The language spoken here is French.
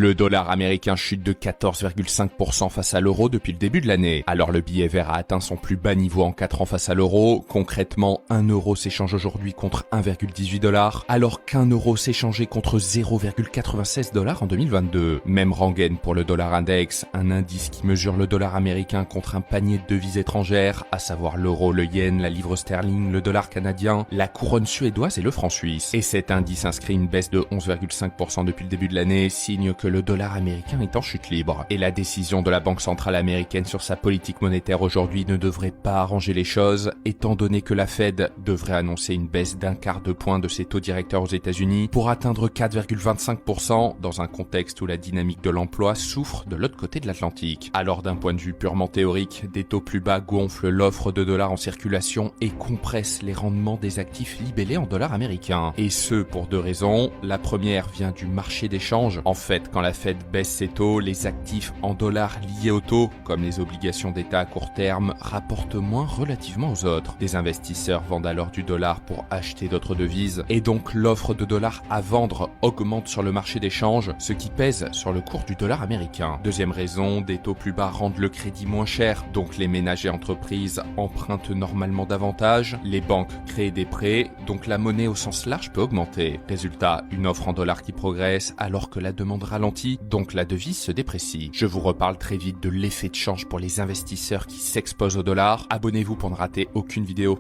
Le dollar américain chute de 14,5% face à l'euro depuis le début de l'année. Alors le billet vert a atteint son plus bas niveau en 4 ans face à l'euro. Concrètement, 1 euro s'échange aujourd'hui contre 1,18 $, alors qu'un euro s'échangeait contre 0,96 $ en 2022. Même rengaine pour le dollar index, un indice qui mesure le dollar américain contre un panier de devises étrangères, à savoir l'euro, le yen, la livre sterling, le dollar canadien, la couronne suédoise et le franc suisse. Et cet indice inscrit une baisse de 11,5% depuis le début de l'année, signe que le dollar américain est en chute libre. Et la décision de la Banque centrale américaine sur sa politique monétaire aujourd'hui ne devrait pas arranger les choses, étant donné que la Fed devrait annoncer une baisse d'1/4 de point de ses taux directeurs aux États-Unis pour atteindre 4,25% dans un contexte où la dynamique de l'emploi souffre de l'autre côté de l'Atlantique. Alors d'un point de vue purement théorique, des taux plus bas gonflent l'offre de dollars en circulation et compressent les rendements des actifs libellés en dollars américains. Et ce pour deux raisons. La première vient du marché d'échange. En fait, quand la Fed baisse ses taux, les actifs en dollars liés aux taux, comme les obligations d'État à court terme, rapportent moins relativement aux autres. Des investisseurs vendent alors du dollar pour acheter d'autres devises, et donc l'offre de dollars à vendre augmente sur le marché d'échange, ce qui pèse sur le cours du dollar américain. Deuxième raison, des taux plus bas rendent le crédit moins cher, donc les ménages et entreprises empruntent normalement davantage, les banques créent des prêts, donc la monnaie au sens large peut augmenter. Résultat, une offre en dollars qui progresse alors que la demande ralentit, donc la devise se déprécie. Je vous reparle très vite de l'effet de change pour les investisseurs qui s'exposent au dollar. Abonnez-vous pour ne rater aucune vidéo.